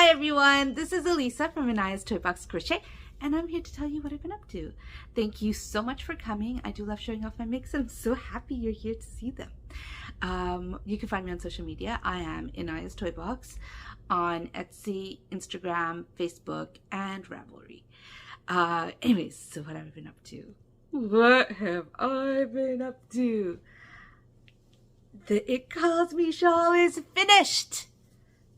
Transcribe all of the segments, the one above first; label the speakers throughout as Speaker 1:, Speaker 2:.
Speaker 1: Hi everyone, this is Elisa from Anaya's Toy Box Crochet, and I'm here to tell you what I've been up to. Thank you so much for coming. I do love showing off my makes, and I'm so happy you're here to see them. You can find me on social media. I am Anaya's Toy Box on Etsy, Instagram, Facebook, and Ravelry. Anyways, so what have I been up to? What have I been up to? The It Calls Me shawl is finished!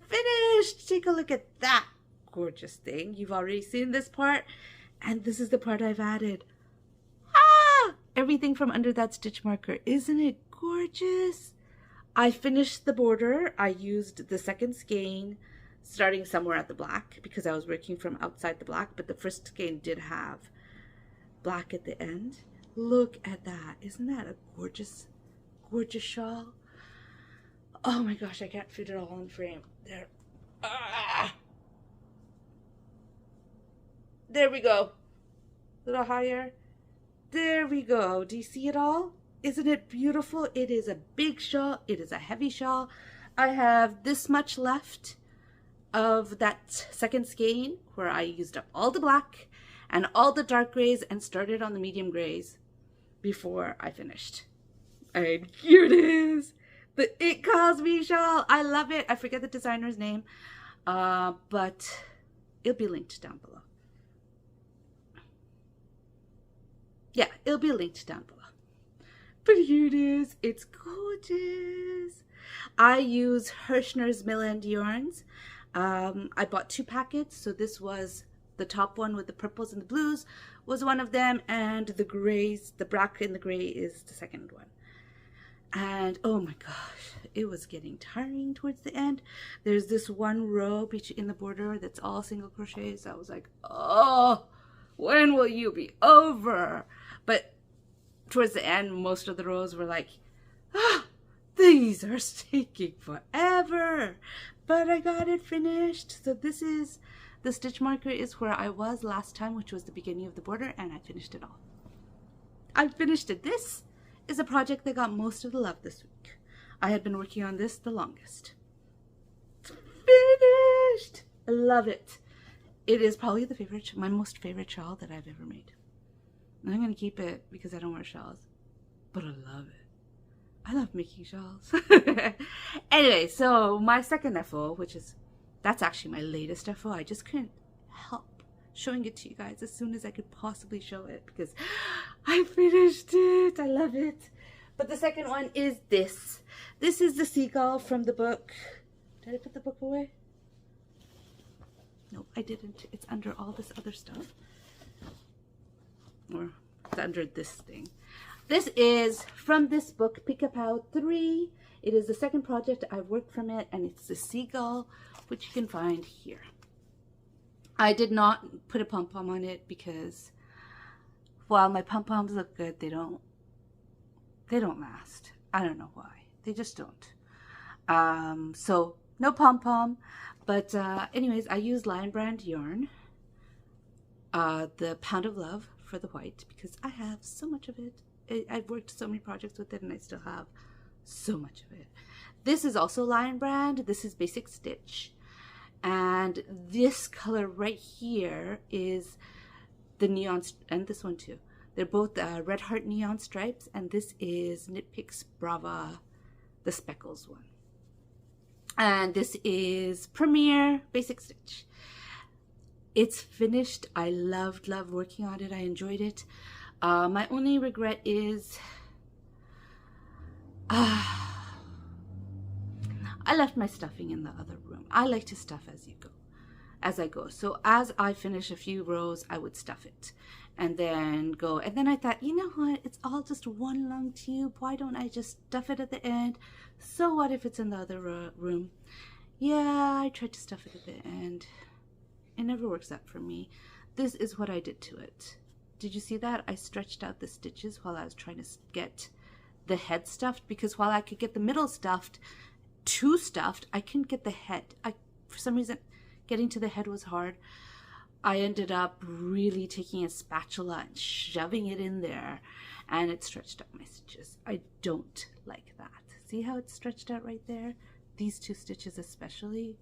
Speaker 1: Finished! Take a look at that gorgeous thing. You've already seen this part, and this is the part I've added. Everything from under that stitch marker. Isn't it gorgeous? I finished the border. I used the second skein starting somewhere at the black because I was working from outside the black, but the first skein did have black at the end. Look at that. Isn't that a gorgeous, gorgeous shawl? Oh my gosh, I can't fit it all in frame. There. There we go. A little higher. There we go. Do you see it all? Isn't it beautiful? It is a big shawl. It is a heavy shawl. I have this much left of that second skein where I used up all the black and all the dark grays and started on the medium grays before I finished. And here it is. The It Calls Me shawl. I love it. I forget the designer's name, but it'll be linked down below. Yeah, it'll be linked down below. But here it is. It's gorgeous. I use Hirschner's Mill-End yarns. I bought 2 packets, so this was the top one with the purples and the blues was one of them, and the grays, the black and the gray is the second one. And oh my gosh, it was getting tiring towards the end. There's this one row in the border that's all single crochet, so I was like, oh, when will you be over? But towards the end, most of the rows were like, these are taking forever. But I got it finished. So this is, the stitch marker is where I was last time, which was the beginning of the border, and I finished it all. I finished it. This is a project that got most of the love this week. I had been working on this the longest. It's finished! I love it. It is probably my most favorite shawl that I've ever made. And I'm going to keep it because I don't wear shawls. But I love it. I love making shawls. Anyway, so my second FO, that's actually my latest FO. I just couldn't help showing it to you guys as soon as I could possibly show it because I finished it. I love it. But the second one is this. This is the seagull from the book. Did I put the book away? No, I didn't. It's under all this other stuff. Or it's under this thing. This is from this book, Pick-a-Pow 3. It is the second project I've worked from it, and it's the seagull, which you can find here. I did not put a pom-pom on it because while my pom-poms look good, they don't last. I don't know why. They just don't. So no pom-pom. But anyways, I use Lion Brand yarn, the Pound of Love for the white, because I have so much of it. I've worked so many projects with it, and I still have so much of it. This is also Lion Brand. This is Basic Stitch. And this color right here is the neon, and this one too. They're both Red Heart neon stripes, and this is Knit Picks Brava, the speckles one. And this is Premier Basic Stitch. It's finished. I loved working on it. I enjoyed it. My only regret is I left my stuffing in the other room. I like to stuff as I go. So as I finish a few rows, I would stuff it and then go. And then I thought, you know what? It's all just one long tube. Why don't I just stuff it at the end? So what if it's in the other room? Yeah, I tried to stuff it at the end. It never works out for me. This is what I did to it. Did you see that? I stretched out the stitches while I was trying to get the head stuffed, because while I could get the middle stuffed, too stuffed, I couldn't get the head. For some reason, getting to the head was hard. I ended up really taking a spatula and shoving it in there, and it stretched out my stitches. I don't like that. See how it's stretched out right there? These 2 stitches especially.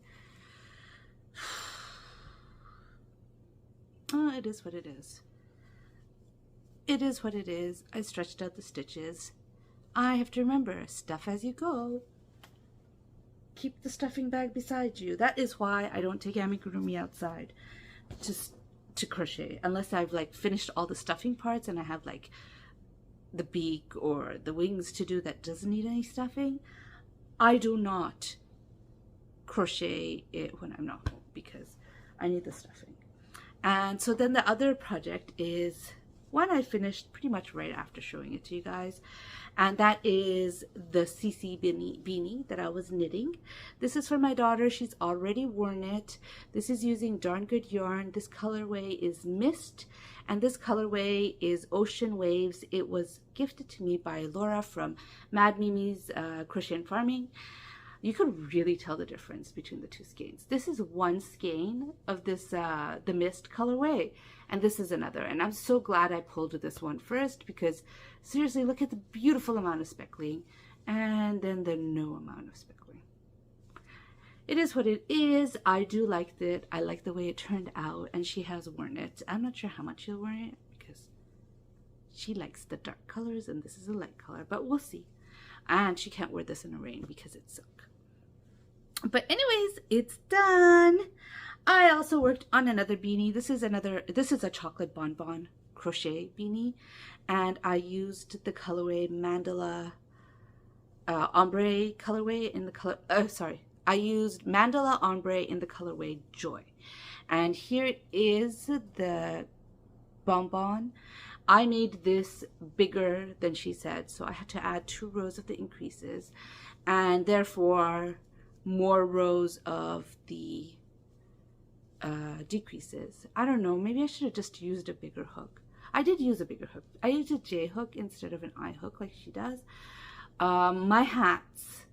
Speaker 1: Oh, it is what it is. It is what it is. I stretched out the stitches. I have to remember, stuff as you go. Keep the stuffing bag beside you. That is why I don't take amigurumi outside just to crochet, unless I've like finished all the stuffing parts and I have like the beak or the wings to do that doesn't need any stuffing. I do not crochet it when I'm not home because I need the stuffing. And so then the other project is one I finished pretty much right after showing it to you guys, and that is the CC beanie that I was knitting. This is for my daughter. She's already worn it. This is using Darn Good yarn. This colorway is Mist, and this colorway is Ocean Waves. It was gifted to me by Laura from Mad Mimi's Crochet and Farming. You could really tell the difference between the two skeins. This is one skein of this the Mist colorway, and this is another. And I'm so glad I pulled this one first, because seriously, look at the beautiful amount of speckling and then the no amount of speckling. It is what it is. I do like it. I like the way it turned out, and she has worn it. I'm not sure how much she'll wear it because she likes the dark colors and this is a light color, but we'll see. And she can't wear this in the rain because it's silk. But anyways, it's done. I also worked on another beanie. This is a chocolate bonbon crochet beanie, and I used the colorway Mandala ombre colorway in the color. I used Mandala ombre in the colorway Joy, and here is the bonbon. I made this bigger than she said, so I had to add 2 rows of the increases, and therefore more rows of the decreases. I don't know, maybe I should have just used a bigger hook. I did use a bigger hook. I used a J hook instead of an I hook like she does. My hats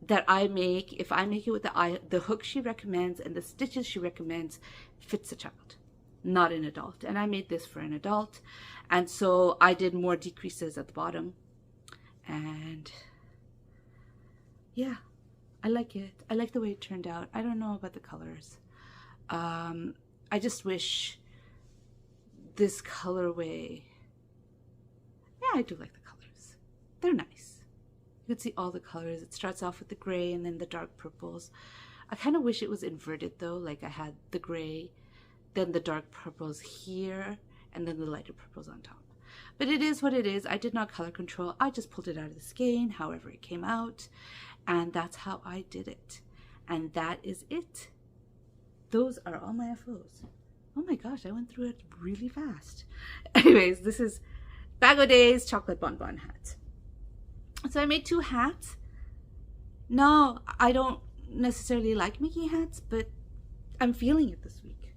Speaker 1: that I make, if I make it with the hook she recommends and the stitches she recommends, fits a child, not an adult. And I made this for an adult, and so I did more decreases at the bottom. And yeah, I like it. I like the way it turned out. I don't know about the colors. I just wish this colorway, yeah, I do like the colors. They're nice. You can see all the colors. It starts off with the gray and then the dark purples. I kind of wish it was inverted though, like I had the gray, then the dark purples here, and then the lighter purples on top. But it is what it is. I did not color control. I just pulled it out of the skein, however it came out, and that's how I did it. And that is it. Those are all my FOs. Oh my gosh, I went through it really fast. Anyways, this is Bag O Day's chocolate bonbon hat. So I made 2 hats. No, I don't necessarily like making hats, but I'm feeling it this week.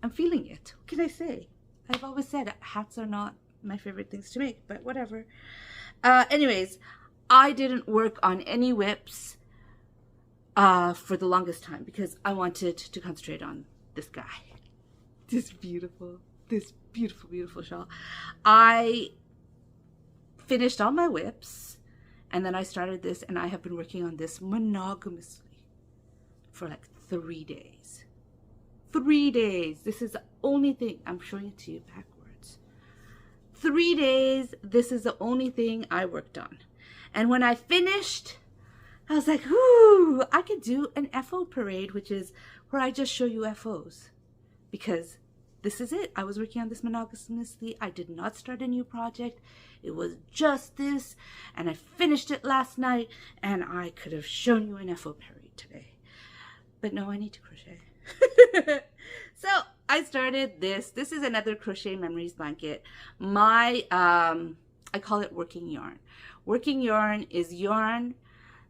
Speaker 1: I'm feeling it. What can I say? I've always said hats are not my favorite things to make, but whatever. Anyways, I didn't work on any whips for the longest time because I wanted to concentrate on this guy. This beautiful, beautiful shawl. I finished all my whips, and then I started this, and I have been working on this monogamously for like 3 days. 3 days. This is the only thing. I'm showing it to you backwards. 3 days. This is the only thing I worked on. And when I finished, I was like, ooh, I could do an FO parade, which is where I just show you FOs. Because this is it. I was working on this monogamously. I did not start a new project. It was just this. And I finished it last night. And I could have shown you an FO parade today. But no, I need to crochet. So I started this. This is another Crochet Memories blanket. My, I call it working yarn. Working yarn is yarn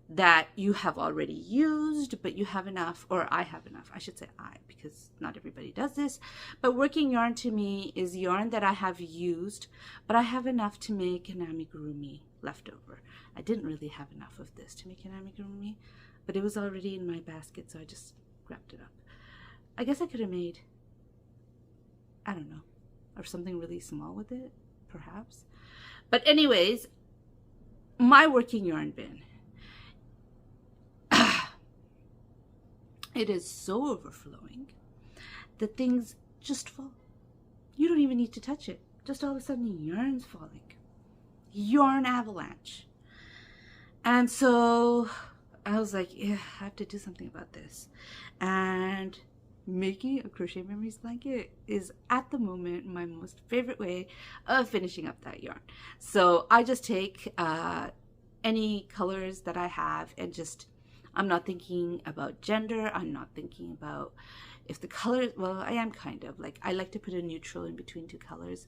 Speaker 1: that you have already used, but you have enough, or I have enough. I should say I, because not everybody does this. But working yarn to me is yarn that I have used, but I have enough to make an amigurumi leftover. I didn't really have enough of this to make an amigurumi, but it was already in my basket, so I just grabbed it up. I guess I could have made, I don't know, or something really small with it, perhaps. But anyways, my working yarn bin. It is so overflowing that things just fall. You don't even need to touch it. Just all of a sudden, yarn's falling. Yarn avalanche. And so I was like, yeah, I have to do something about this. And making a Crochet Memories blanket is at the moment my most favorite way of finishing up that yarn. So I just take any colors that I have and just, I'm not thinking about gender. I'm not thinking about if the color, well, I am kind of like, I like to put a neutral in between two colors.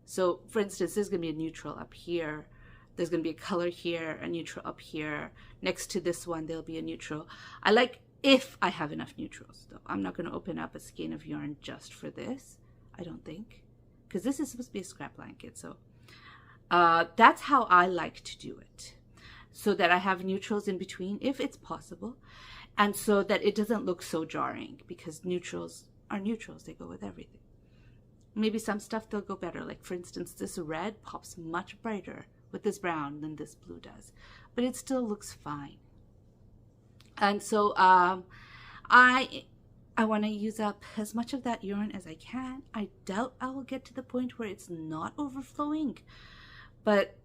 Speaker 1: So for instance, there's going to be a neutral up here. There's going to be a color here, a neutral up here. Next to this one, there'll be a neutral. I like if I have enough neutrals, though. I'm not going to open up a skein of yarn just for this, I don't think. Because this is supposed to be a scrap blanket. So that's how I like to do it. So that I have neutrals in between, if it's possible. And so that it doesn't look so jarring. Because neutrals are neutrals. They go with everything. Maybe some stuff they'll go better. Like, for instance, this red pops much brighter with this brown than this blue does. But it still looks fine. And so I want to use up as much of that yarn as I can. I doubt I will get to the point where it's not overflowing. But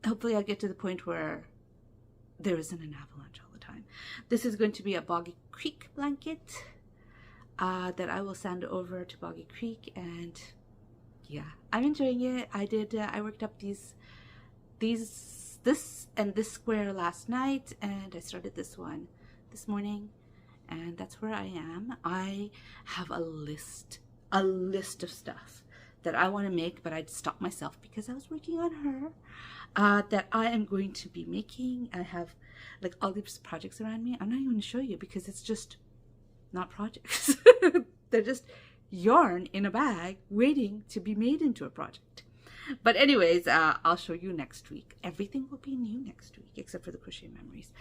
Speaker 1: hopefully I'll get to the point where there isn't an avalanche all the time. This is going to be a Boggy Creek blanket that I will send over to Boggy Creek. And yeah, I'm enjoying it. I worked up this and this square last night, and I started this one this morning, and that's where I am. I have a list of stuff that I want to make, but I'd stop myself because I was working on her, that I am going to be making. I have like all these projects around me. I'm not even going to show you because it's just not projects. They're just yarn in a bag waiting to be made into a project. But anyways, I'll show you next week. Everything will be new next week except for the Crochet Memories.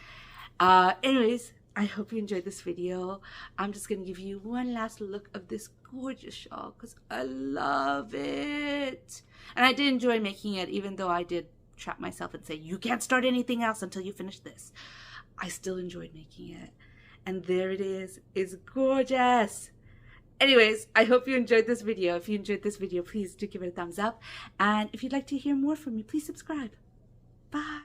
Speaker 1: Anyways, I hope you enjoyed this video. I'm just going to give you one last look of this gorgeous shawl because I love it. And I did enjoy making it, even though I did trap myself and say, you can't start anything else until you finish this. I still enjoyed making it. And there it is. It's gorgeous. Anyways, I hope you enjoyed this video. If you enjoyed this video, please do give it a thumbs up. And if you'd like to hear more from me, please subscribe. Bye.